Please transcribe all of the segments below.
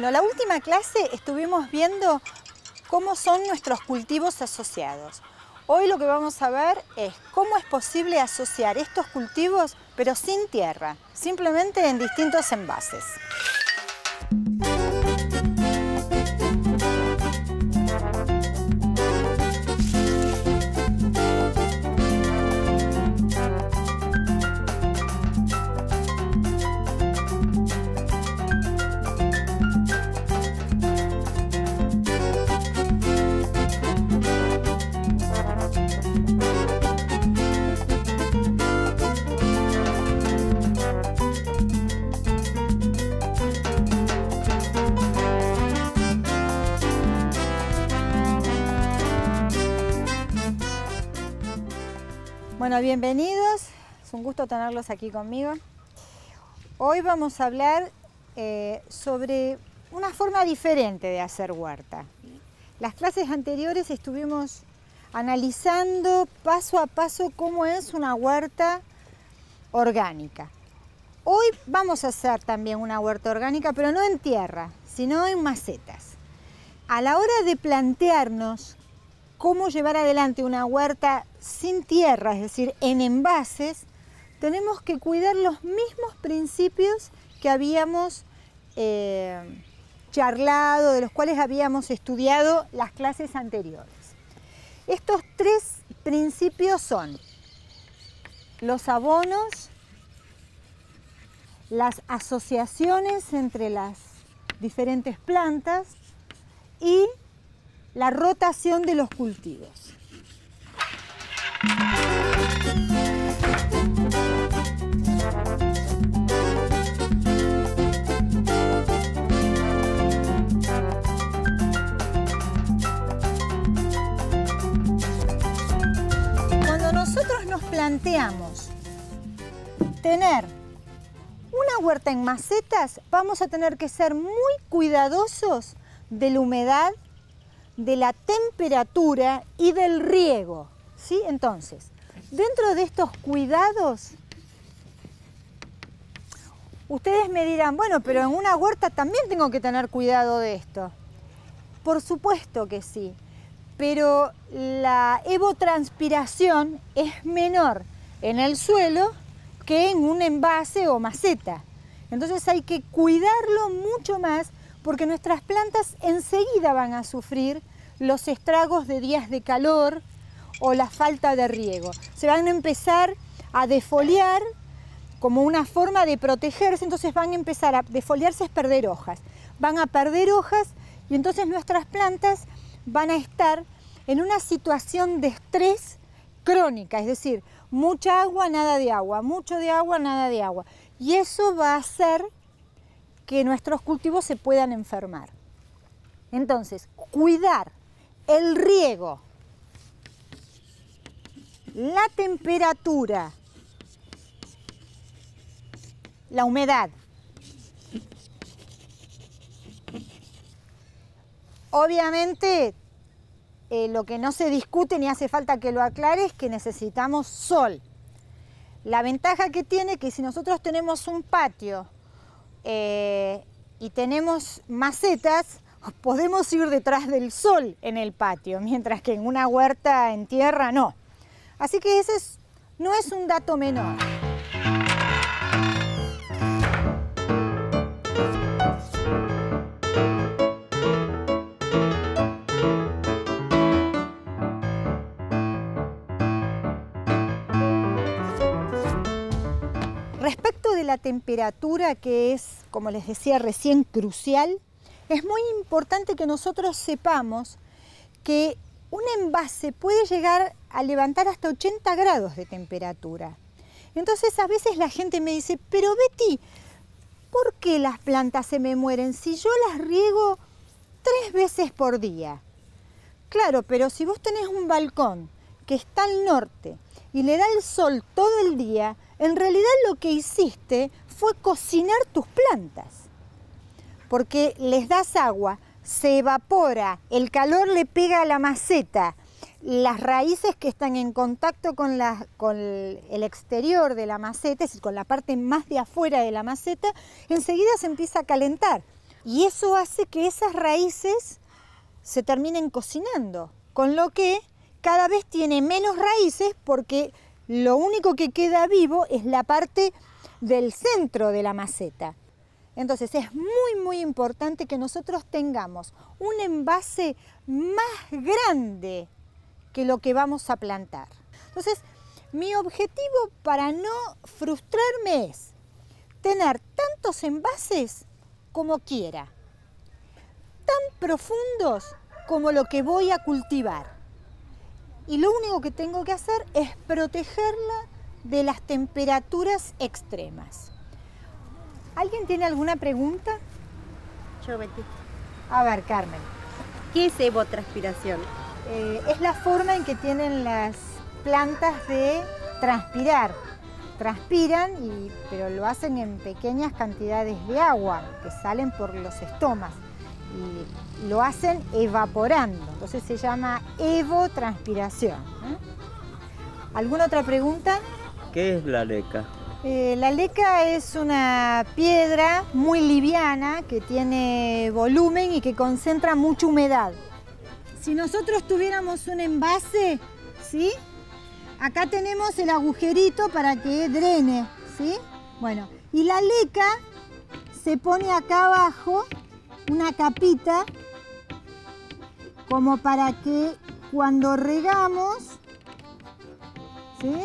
Bueno, la última clase estuvimos viendo cómo son nuestros cultivos asociados. Hoy lo que vamos a ver es cómo es posible asociar estos cultivos, pero sin tierra, simplemente en distintos envases. Bueno, bienvenidos, es un gusto tenerlos aquí conmigo. Hoy vamos a hablar sobre una forma diferente de hacer huerta. Las clases anteriores estuvimos analizando paso a paso cómo es una huerta orgánica. Hoy vamos a hacer también una huerta orgánica, pero no en tierra, sino en macetas. A la hora de plantearnos cómo llevar adelante una huerta sin tierra, es decir, en envases, tenemos que cuidar los mismos principios que habíamos charlado, de los cuales habíamos estudiado las clases anteriores. Estos tres principios son los abonos, las asociaciones entre las diferentes plantas y la rotación de los cultivos. Cuando nosotros nos planteamos tener una huerta en macetas, vamos a tener que ser muy cuidadosos de la humedad, de la temperatura y del riego, ¿sí? Entonces, dentro de estos cuidados, ustedes me dirán, bueno, pero en una huerta también tengo que tener cuidado de esto. Por supuesto que sí, pero la evotranspiración es menor en el suelo que en un envase o maceta. Entonces hay que cuidarlo mucho más, porque nuestras plantas enseguida van a sufrir los estragos de días de calor o la falta de riego. Se van a empezar a defoliar como una forma de protegerse, entonces van a empezar a defoliarse, es perder hojas. Van a perder hojas y entonces nuestras plantas van a estar en una situación de estrés crónica, es decir, mucha agua, nada de agua, mucho de agua, nada de agua. Y eso va a hacer que nuestros cultivos se puedan enfermar. Entonces, cuidar el riego, la temperatura, la humedad. Obviamente, lo que no se discute ni hace falta que lo aclare es que necesitamos sol. La ventaja que tiene es que si nosotros tenemos un patio y tenemos macetas, podemos ir detrás del sol en el patio, mientras que en una huerta en tierra no. Así que ese no es un dato menor. Respecto de la temperatura, que es, como les decía recién, crucial, es muy importante que nosotros sepamos que un envase puede llegar a levantar hasta 80 grados de temperatura. Entonces a veces la gente me dice, pero Betty, ¿por qué las plantas se me mueren si yo las riego 3 veces por día? Claro, pero si vos tenés un balcón que está al norte y le da el sol todo el día, en realidad lo que hiciste fue cocinar tus plantas, porque les das agua, se evapora, el calor le pega a la maceta, las raíces que están en contacto con el exterior de la maceta, es decir, con la parte más de afuera de la maceta, enseguida se empieza a calentar. Y eso hace que esas raíces se terminen cocinando, con lo que cada vez tiene menos raíces porque lo único que queda vivo es la parte del centro de la maceta. Entonces es muy importante que nosotros tengamos un envase más grande que lo que vamos a plantar. Entonces, mi objetivo para no frustrarme es tener tantos envases como quiera, tan profundos como lo que voy a cultivar. Y lo único que tengo que hacer es protegerla de las temperaturas extremas. ¿Alguien tiene alguna pregunta? Yo, Betty. A ver, Carmen. ¿Qué es evotranspiración? Es la forma en que tienen las plantas de transpirar. Transpiran, pero lo hacen en pequeñas cantidades de agua que salen por los estomas. Y lo hacen evaporando, entonces se llama evotranspiración. ¿Alguna otra pregunta? ¿Qué es la leca? La leca es una piedra muy liviana que tiene volumen y que concentra mucha humedad. Si nosotros tuviéramos un envase, ¿sí? Acá tenemos el agujerito para que drene, ¿sí? Bueno, y la leca se pone acá abajo, una capita, como para que cuando regamos, ¿sí?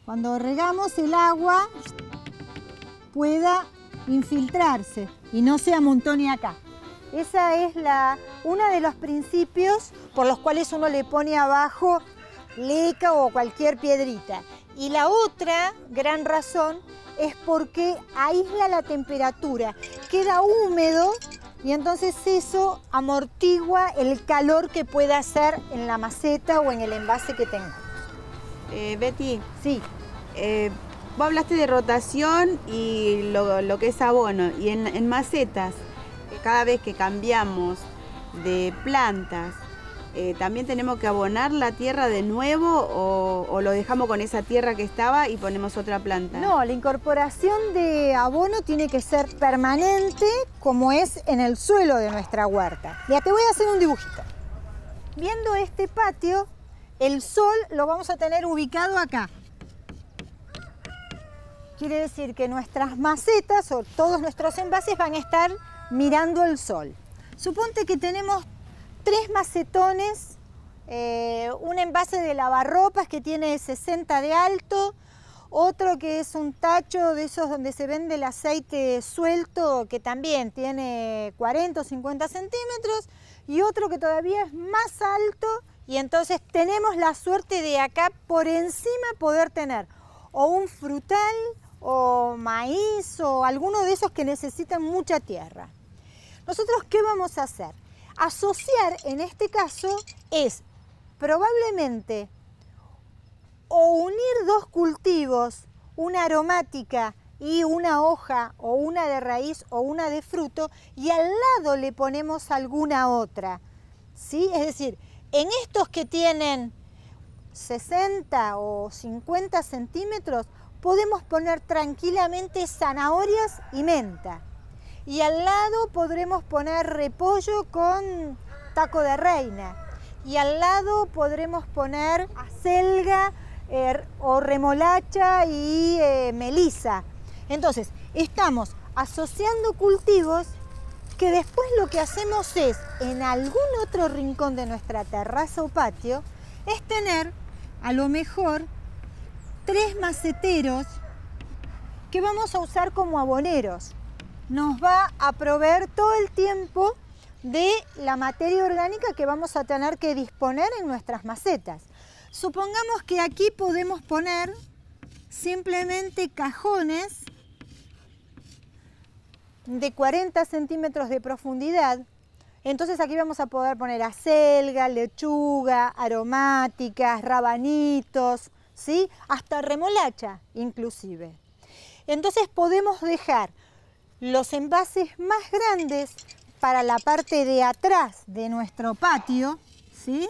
Cuando regamos el agua pueda infiltrarse y no se amontone acá. Esa es uno de los principios por los cuales uno le pone abajo leca o cualquier piedrita. Y la otra gran razón es porque aísla la temperatura, queda húmedo y entonces eso amortigua el calor que pueda hacer en la maceta o en el envase que tengamos. Betty, Sí. Vos hablaste de rotación y lo que es abono. Y en macetas, cada vez que cambiamos de plantas, ¿también tenemos que abonar la tierra de nuevo o lo dejamos con esa tierra que estaba y ponemos otra planta? No, la incorporación de abono tiene que ser permanente como es en el suelo de nuestra huerta. Ya te voy a hacer un dibujito. Viendo este patio, el sol lo vamos a tener ubicado acá. Quiere decir que nuestras macetas o todos nuestros envases van a estar mirando el sol. Suponte que tenemos 3 macetones, un envase de lavarropas que tiene 60 de alto, otro que es un tacho de esos donde se vende el aceite suelto que también tiene 40 o 50 centímetros y otro que todavía es más alto y entonces tenemos la suerte de acá por encima poder tener o un frutal o maíz o alguno de esos que necesitan mucha tierra. Nosotros, ¿qué vamos a hacer? Asociar en este caso es probablemente o unir 2 cultivos, una aromática y una hoja o una de raíz o una de fruto y al lado le ponemos alguna otra, ¿sí? Es decir, en estos que tienen 60 o 50 centímetros podemos poner tranquilamente zanahorias y menta. Y al lado podremos poner repollo con taco de reina. Y al lado podremos poner acelga o remolacha y melisa. Entonces, estamos asociando cultivos que después lo que hacemos es, en algún otro rincón de nuestra terraza o patio, es tener a lo mejor 3 maceteros que vamos a usar como aboneros. Nos va a proveer todo el tiempo de la materia orgánica que vamos a tener que disponer en nuestras macetas. Supongamos que aquí podemos poner simplemente cajones de 40 centímetros de profundidad. Entonces aquí vamos a poder poner acelga, lechuga, aromáticas, rabanitos, ¿sí? Hasta remolacha inclusive. Entonces podemos dejar los envases más grandes para la parte de atrás de nuestro patio, ¿sí?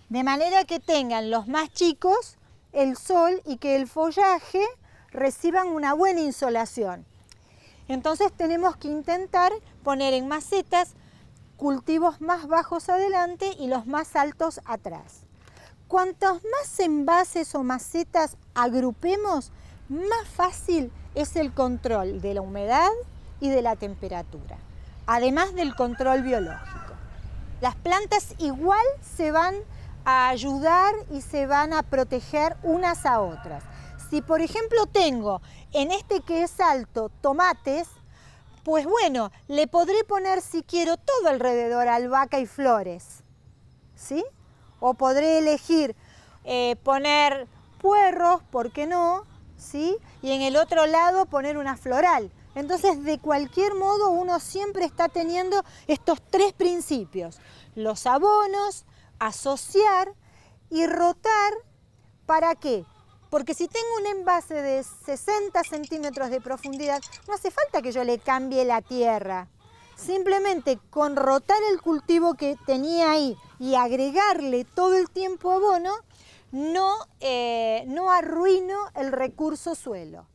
De manera que tengan los más chicos el sol y que el follaje reciban una buena insolación. Entonces tenemos que intentar poner en macetas cultivos más bajos adelante y los más altos atrás. Cuantos más envases o macetas agrupemos, más fácil es el control de la humedad y de la temperatura, además del control biológico. Las plantas igual se van a ayudar y se van a proteger unas a otras. Si por ejemplo tengo en este que es alto tomates, pues bueno, le podré poner si quiero todo alrededor albahaca y flores, ¿sí? O podré elegir poner puerros, ¿por qué no? ¿Sí? Y en el otro lado poner una floral. Entonces, de cualquier modo, uno siempre está teniendo estos tres principios. Los abonos, asociar y rotar. ¿Para qué? Porque si tengo un envase de 60 centímetros de profundidad, no hace falta que yo le cambie la tierra. Simplemente con rotar el cultivo que tenía ahí y agregarle todo el tiempo abono, no arruino el recurso suelo.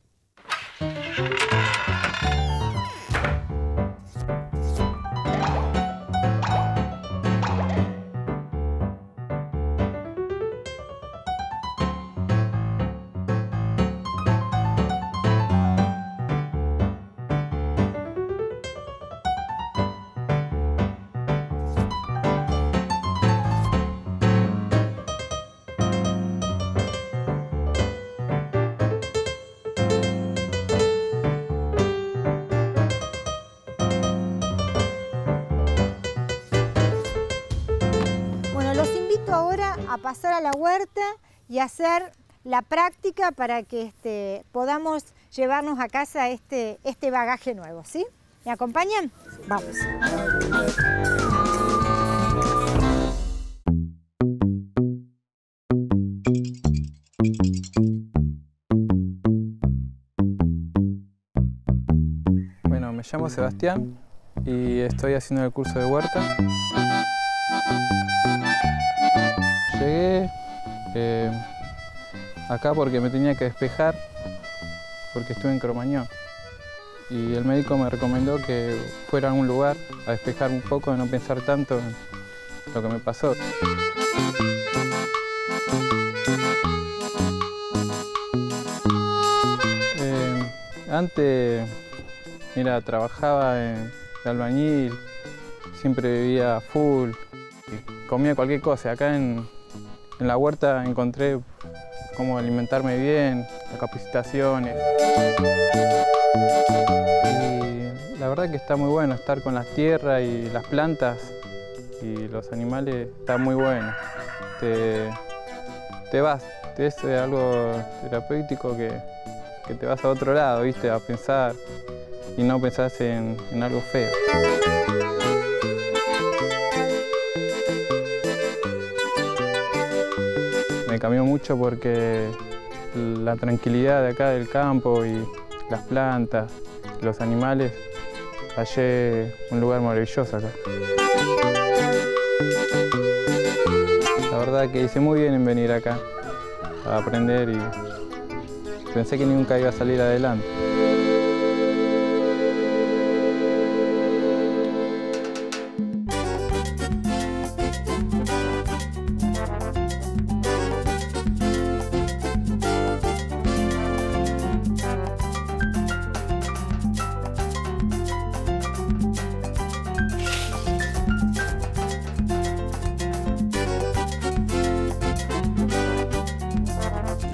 A pasar a la huerta y hacer la práctica para que podamos llevarnos a casa este bagaje nuevo, ¿sí? ¿Me acompañan? Sí. Vamos. Bueno, me llamo Sebastián y estoy haciendo el curso de huerta. Llegué acá porque me tenía que despejar, porque estuve en Cromañón. Y el médico me recomendó que fuera a un lugar a despejar un poco, a no pensar tanto en lo que me pasó. Antes, mira, trabajaba de albañil, siempre vivía full, comía cualquier cosa. Acá en la huerta encontré cómo alimentarme bien, las capacitaciones. Y la verdad que está muy bueno estar con las tierras y las plantas y los animales, está muy bueno. Te vas, es algo terapéutico que te vas a otro lado, ¿viste? A pensar y no pensás en algo feo. Me cambió mucho porque la tranquilidad de acá del campo y las plantas, los animales, hallé un lugar maravilloso acá. La verdad que hice muy bien en venir acá a aprender y pensé que nunca iba a salir adelante.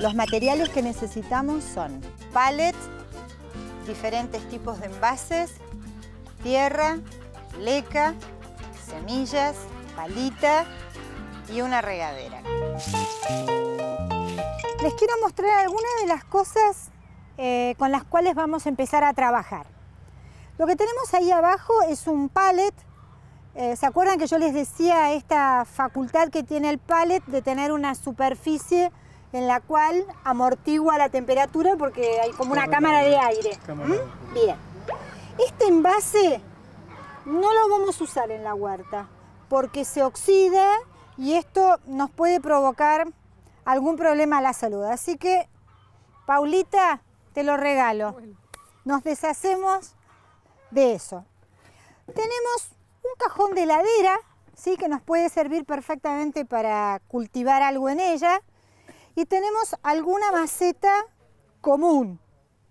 Los materiales que necesitamos son pallets, diferentes tipos de envases, tierra, leca, semillas, palita y una regadera. Les quiero mostrar algunas de las cosas con las cuales vamos a empezar a trabajar. Lo que tenemos ahí abajo es un pallet. ¿Se acuerdan que yo les decía esta facultad que tiene el pallet de tener una superficie en la cual amortigua la temperatura porque hay como una cámara de aire? Bien. Este envase no lo vamos a usar en la huerta porque se oxida y esto nos puede provocar algún problema a la salud. Así que, Paulita, te lo regalo. Nos deshacemos de eso. Tenemos un cajón de heladera, ¿sí? Que nos puede servir perfectamente para cultivar algo en ella. Y tenemos alguna maceta común,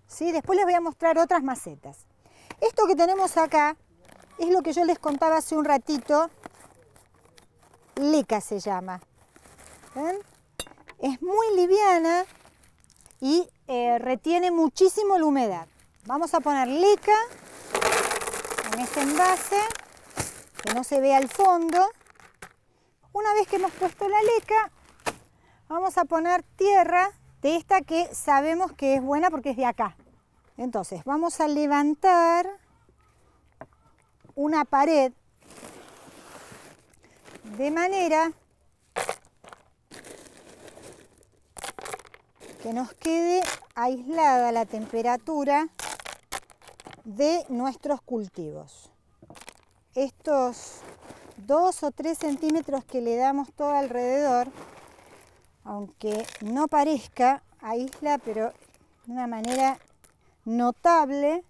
¿sí? Después les voy a mostrar otras macetas. Esto que tenemos acá es lo que yo les contaba hace un ratito, leca se llama. ¿Ven? Es muy liviana y retiene muchísimo la humedad. Vamos a poner leca en este envase, que no se vea el fondo. Una vez que hemos puesto la leca, vamos a poner tierra de esta que sabemos que es buena porque es de acá. Entonces vamos a levantar una pared de manera que nos quede aislada la temperatura de nuestros cultivos. Estos 2 o 3 centímetros que le damos todo alrededor, aunque no parezca, aísla, pero de una manera notable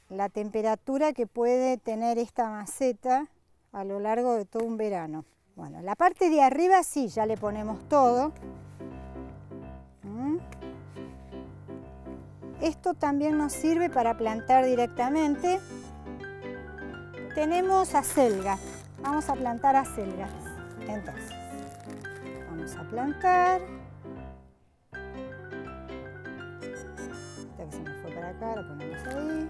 la temperatura que puede tener esta maceta a lo largo de todo un verano. Bueno, la parte de arriba sí, ya le ponemos todo. Esto también nos sirve para plantar directamente. Tenemos acelgas, vamos a plantar acelgas. Entonces, vamos a plantar. Esta que se me fue para acá, la ponemos ahí.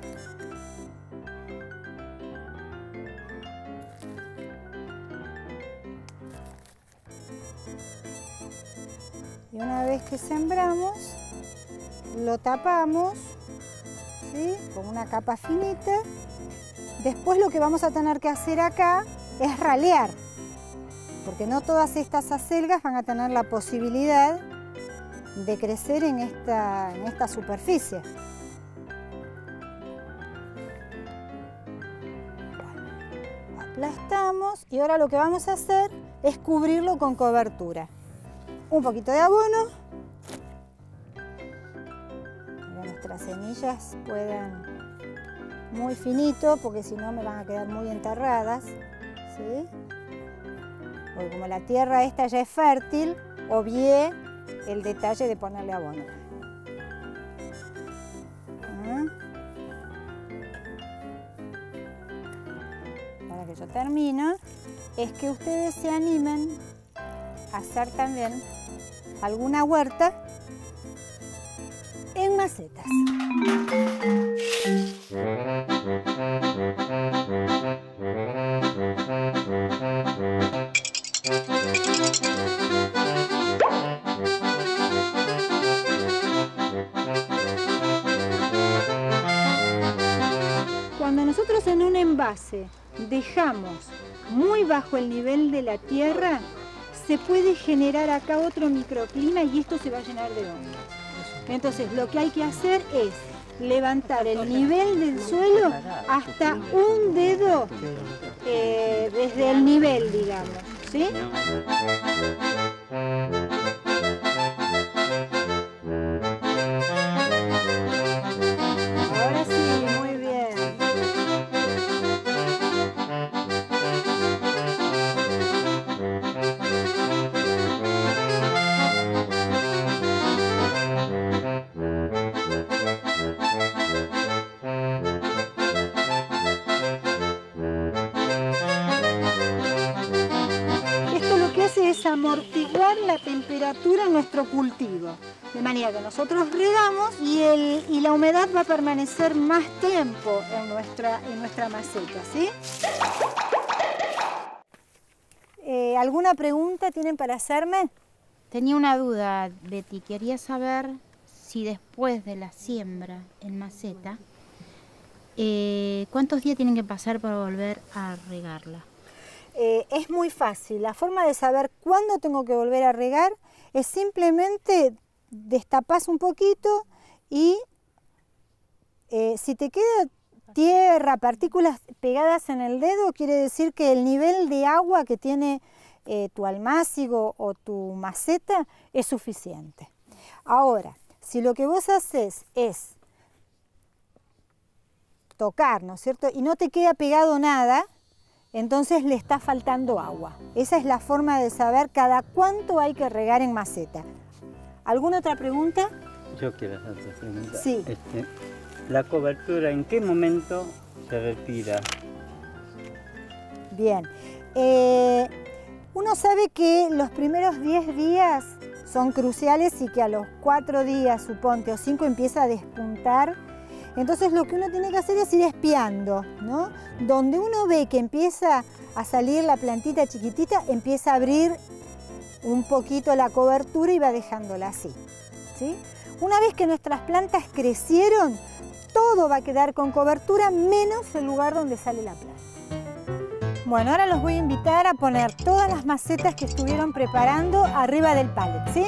Y una vez que sembramos, lo tapamos, ¿sí? Con una capa finita. Después lo que vamos a tener que hacer acá es ralear, porque no todas estas acelgas van a tener la posibilidad de crecer en esta superficie. Bueno, aplastamos y ahora lo que vamos a hacer es cubrirlo con cobertura. Un poquito de abono, para que nuestras semillas puedan muy finito, porque si no me van a quedar muy enterradas, ¿sí? Porque como la tierra esta ya es fértil, obvié el detalle de ponerle abono. Ahora que yo termino, es que ustedes se animen a hacer también alguna huerta en macetas. Cuando nosotros en un envase dejamos muy bajo el nivel de la tierra, se puede generar acá otro microclima y esto se va a llenar de hongos. Entonces lo que hay que hacer es levantar el nivel del suelo hasta un dedo desde el nivel, digamos, ¿sí? Ahora sí, muy bien. Es amortiguar la temperatura en nuestro cultivo, de manera que nosotros regamos y la humedad va a permanecer más tiempo en nuestra maceta, ¿sí? ¿Alguna pregunta tienen para hacerme? Tenía una duda, Betty, quería saber si después de la siembra en maceta, ¿cuántos días tienen que pasar para volver a regarla? Es muy fácil. La forma de saber cuándo tengo que volver a regar es simplemente destapás un poquito y si te queda tierra, partículas pegadas en el dedo, quiere decir que el nivel de agua que tiene tu almácigo o tu maceta es suficiente. Ahora, si lo que vos haces es tocar, ¿no es cierto? Y no te queda pegado nada, entonces le está faltando agua. Esa es la forma de saber cada cuánto hay que regar en maceta. ¿Alguna otra pregunta? Yo quiero hacer otra pregunta. Sí. La cobertura, ¿en qué momento se retira? Bien. Uno sabe que los primeros 10 días son cruciales y que a los 4 días, suponte, o 5 empieza a despuntar. Entonces lo que uno tiene que hacer es ir espiando, ¿no? Donde uno ve que empieza a salir la plantita chiquitita, empieza a abrir un poquito la cobertura y va dejándola así, ¿sí? Una vez que nuestras plantas crecieron, todo va a quedar con cobertura menos el lugar donde sale la planta. Bueno, ahora los voy a invitar a poner todas las macetas que estuvieron preparando arriba del pallet, ¿sí?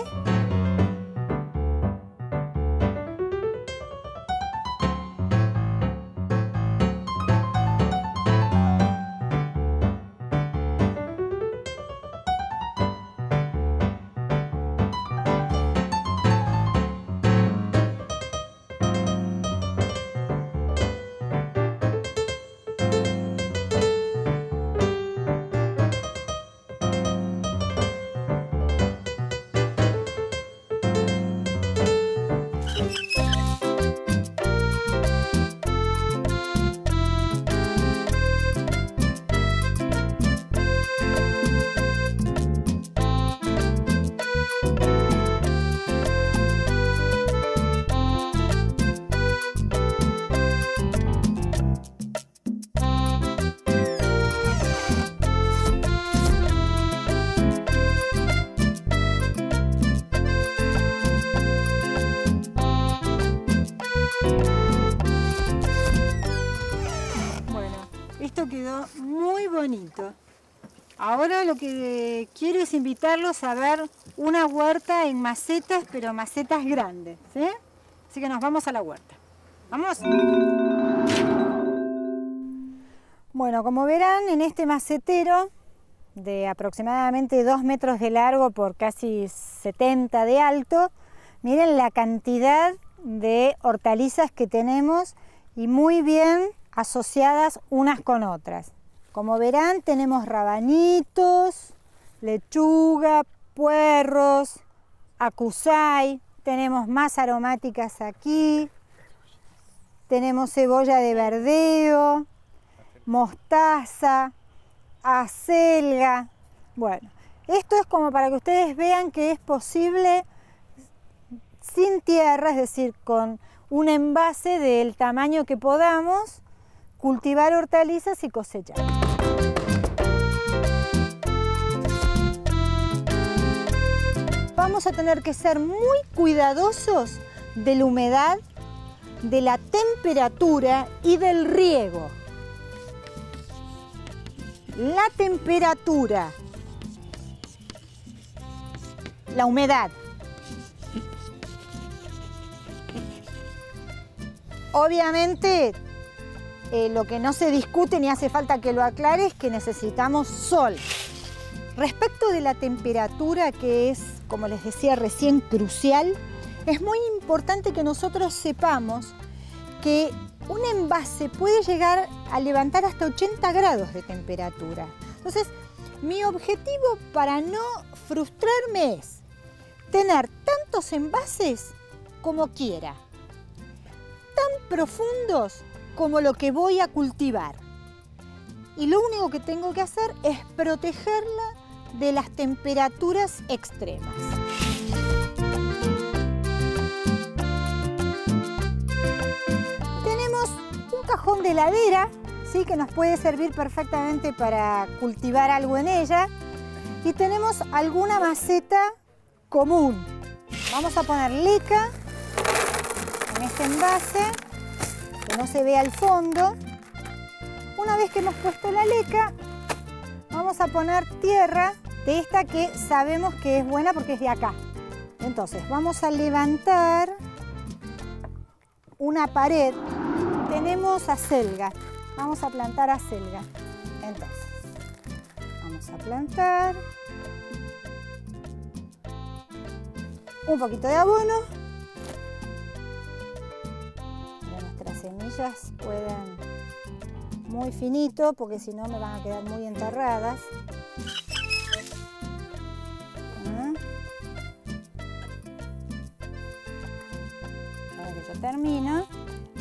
Esto quedó muy bonito. Ahora lo que quiero es invitarlos a ver una huerta en macetas, pero macetas grandes, ¿sí? Así que nos vamos a la huerta. ¡Vamos! Bueno, como verán, en este macetero de aproximadamente 2 metros de largo por casi 70 de alto, miren la cantidad de hortalizas que tenemos y muy bien asociadas unas con otras. Como verán, tenemos rabanitos, lechuga, puerros, acusai, tenemos más aromáticas aquí, tenemos cebolla de verdeo, mostaza, acelga. Bueno, esto es como para que ustedes vean que es posible sin tierra, es decir, con un envase del tamaño que podamos, cultivar hortalizas y cosechar. Vamos a tener que ser muy cuidadosos de la humedad, de la temperatura y del riego. La temperatura, la humedad. Obviamente, lo que no se discute ni hace falta que lo aclare es que necesitamos sol. Respecto de la temperatura, que es, como les decía recién, crucial, es muy importante que nosotros sepamos que un envase puede llegar a levantar hasta 80 grados de temperatura. Entonces, mi objetivo para no frustrarme es tener tantos envases como quiera, tan profundos como lo que voy a cultivar. Y lo único que tengo que hacer es protegerla de las temperaturas extremas. Tenemos un cajón de heladera, ¿sí?, que nos puede servir perfectamente para cultivar algo en ella. Y tenemos alguna maceta común. Vamos a poner leca en este envase, que no se vea el fondo. Una vez que hemos puesto la leca, vamos a poner tierra de esta que sabemos que es buena porque es de acá. Entonces vamos a levantar una pared. Tenemos acelga. Vamos a plantar acelga. Entonces, vamos a plantar un poquito de abono de nuestra semillas pueden muy finito, porque si no me van a quedar muy enterradas. Ahora que yo termino,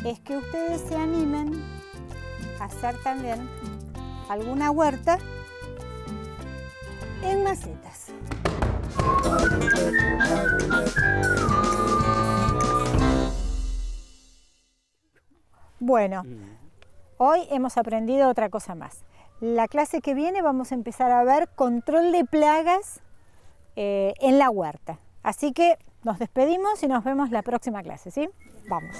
es que ustedes se animen a hacer también alguna huerta en macetas. Bueno, hoy hemos aprendido otra cosa más. La clase que viene vamos a empezar a ver control de plagas en la huerta. Así que nos despedimos y nos vemos la próxima clase, ¿sí? Vamos.